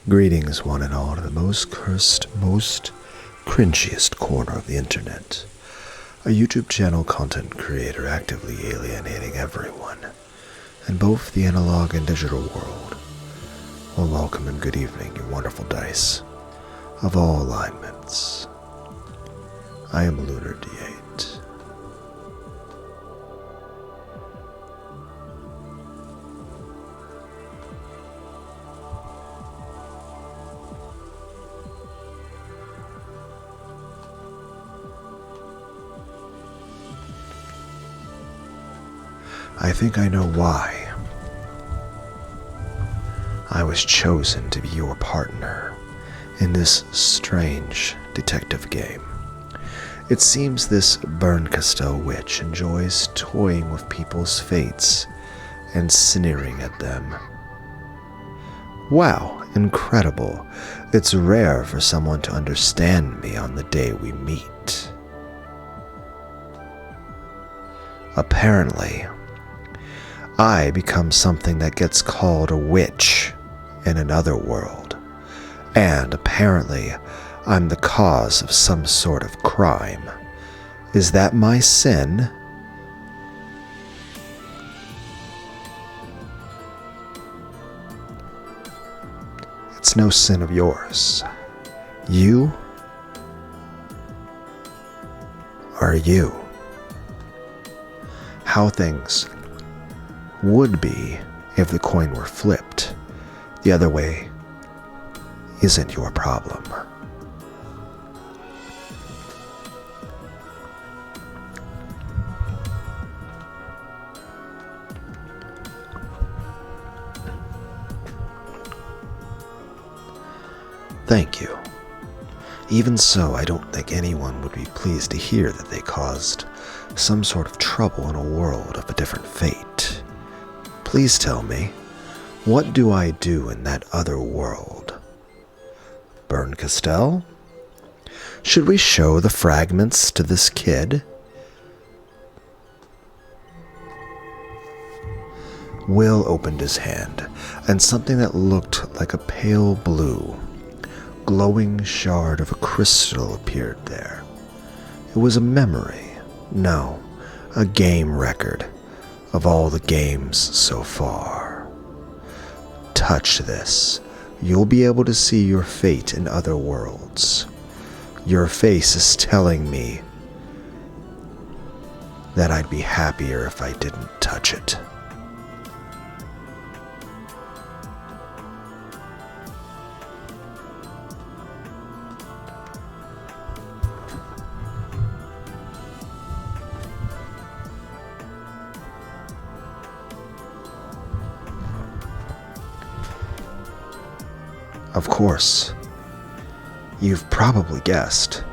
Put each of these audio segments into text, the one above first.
Greetings, one and all, to the most cursed, most cringiest corner of the internet. A YouTube channel content creator actively alienating everyone in both the analog and digital world. Well, welcome and good evening, you wonderful dice of all alignments. I am Lunar D8. I think I know why I was chosen to be your partner in this strange detective game. It seems this Burncastel witch enjoys toying with people's fates and sneering at them. Wow, incredible. It's rare for someone to understand me on the day we meet. Apparently, I become something that gets called a witch in another world, and apparently I'm the cause of some sort of crime. Is that my sin? It's no sin of yours. You are you. How things would be if the coin were flipped the other way isn't your problem. Thank you. Even so, I don't think anyone would be pleased to hear that they caused some sort of trouble in a world of a different fate. Please tell me, what do I do in that other world? Burncastel? Should we show the fragments to this kid? Will opened his hand, and something that looked like a pale blue, glowing shard of a crystal appeared there. It was a memory, no, a game record of all the games so far. Touch this. You'll be able to see your fate in other worlds. Your face is telling me that I'd be happier if I didn't touch it. Of course, you've probably guessed,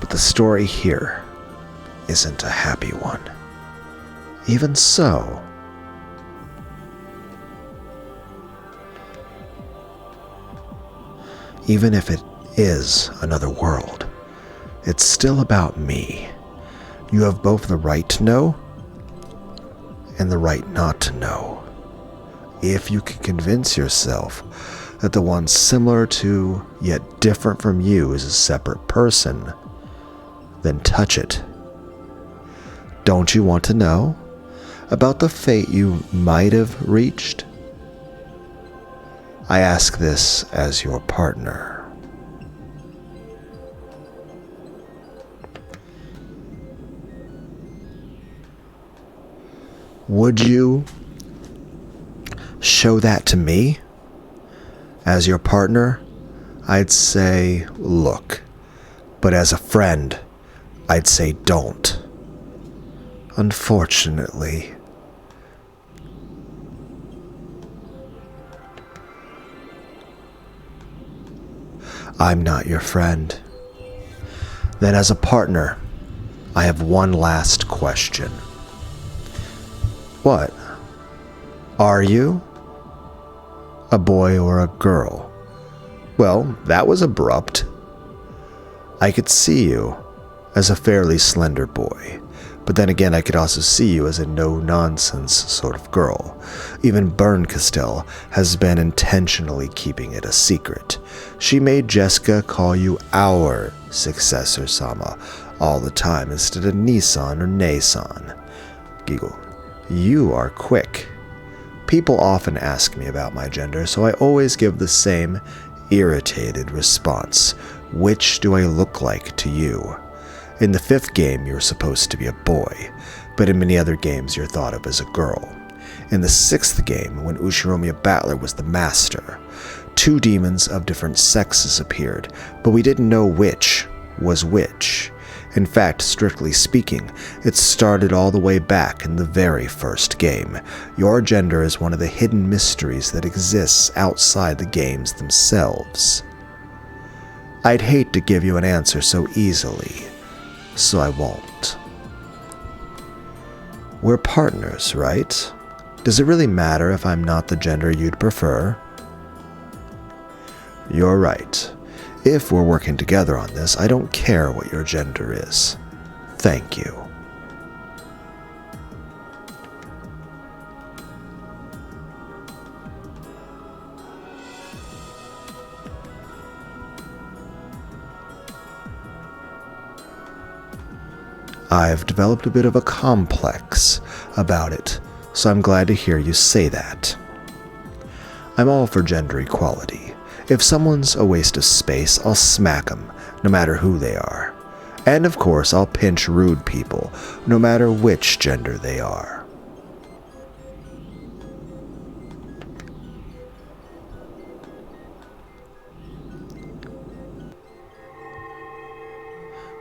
but the story here isn't a happy one. Even so, even if it is another world, it's still about me. You have both the right to know and the right not to know. If you can convince yourself that the one similar to yet different from you is a separate person, then touch it. Don't you want to know about the fate you might have reached? I ask this as your partner. Would you show that to me? As your partner, I'd say look, but as a friend, I'd say don't. Unfortunately, I'm not your friend. Then as a partner, I have one last question. What? Are you a boy or a girl? Well, that was abrupt. I could see you as a fairly slender boy, But then again, I could also see you as a no-nonsense sort of girl. Even Bern Castell has been intentionally keeping it a secret. She made Jessica call you our successor, Sama, all the time instead of Nissan or Nason. Giggle. You are quick. People often ask me about my gender, so I always give the same irritated response. Which do I look like to you? In the 5th game, you're supposed to be a boy, but in many other games, you're thought of as a girl. In the 6th game, when Ushiromiya Battler was the master, 2 demons of different sexes appeared, but we didn't know which was which. In fact, strictly speaking, it started all the way back in the very first game. Your gender is one of the hidden mysteries that exists outside the games themselves. I'd hate to give you an answer so easily, so I won't. We're partners, right? Does it really matter if I'm not the gender you'd prefer? You're right. If we're working together on this, I don't care what your gender is. Thank you. I've developed a bit of a complex about it, so I'm glad to hear you say that. I'm all for gender equality. If someone's a waste of space, I'll smack them, no matter who they are. And of course, I'll pinch rude people, no matter which gender they are.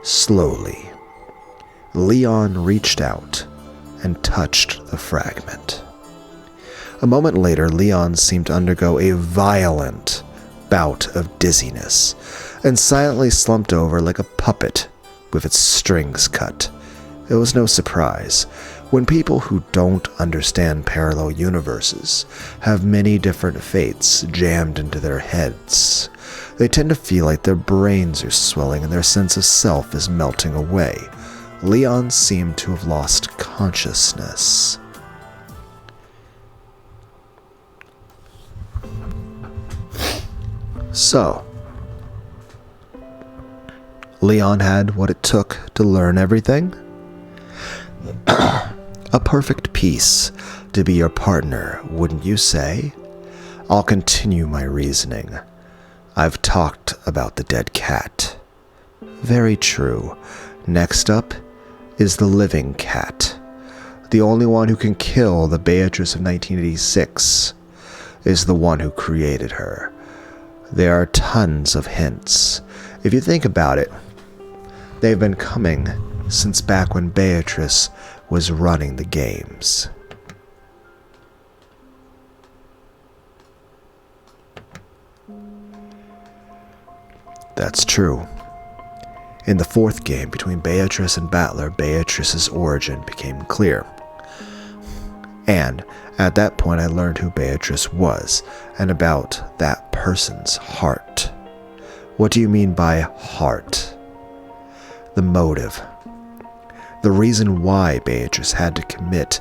Slowly, Leon reached out and touched the fragment. A moment later, Leon seemed to undergo a violent bout of dizziness and silently slumped over like a puppet with its strings cut. It was no surprise. When people who don't understand parallel universes have many different fates jammed into their heads, they tend to feel like their brains are swelling and their sense of self is melting away. Leon seemed to have lost consciousness. So, Leon had what it took to learn everything? A perfect piece to be your partner, wouldn't you say? I'll continue my reasoning. I've talked about the dead cat. Very true. Next up is the living cat. The only one who can kill the Beatrice of 1986 is the one who created her. There are tons of hints. If you think about it, they've been coming since back when Beatrice was running the games. That's true. In the 4th game between Beatrice and Battler, Beatrice's origin became clear. And at that point I learned who Beatrice was and about that person's heart. What do you mean by heart? The motive. The reason why Beatrice had to commit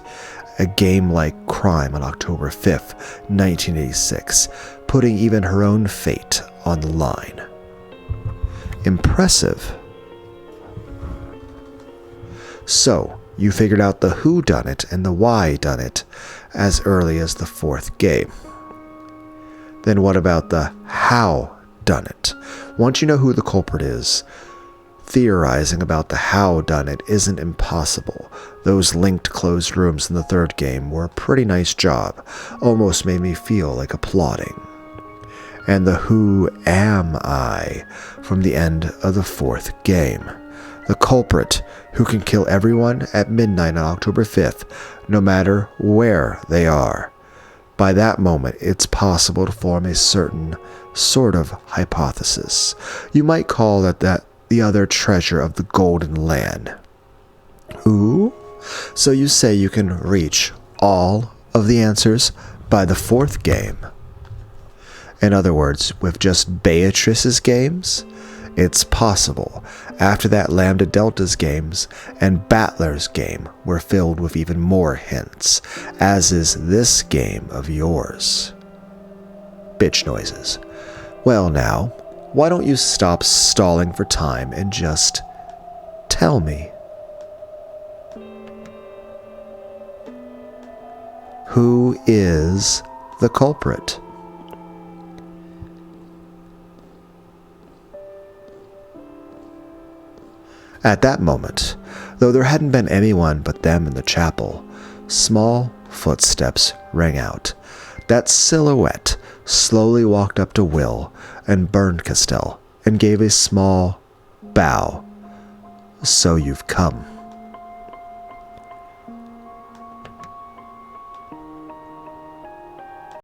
a game-like crime on October 5th, 1986, putting even her own fate on the line. Impressive. So, you figured out the whodunit and the why-done-it as early as the 4th game. Then what about the how-done-it? Once you know who the culprit is, theorizing about the how-done-it isn't impossible. Those linked closed rooms in the 3rd game were a pretty nice job. Almost made me feel like applauding. And the who am I from the end of the 4th game. The culprit who can kill everyone at midnight on October 5th, no matter where they are. By that moment, it's possible to form a certain sort of hypothesis. You might call that the other treasure of the Golden Land. Ooh? So you say you can reach all of the answers by the 4th game? In other words, with just Beatrice's games, It's possible, after that Lambda Delta's games and Battler's game were filled with even more hints, as is this game of yours. Bitch noises. Well now, why don't you stop stalling for time and just tell me? Who is the culprit? At that moment, though there hadn't been anyone but them in the chapel, small footsteps rang out. That silhouette slowly walked up to Will and Berncastel and gave a small bow. So you've come.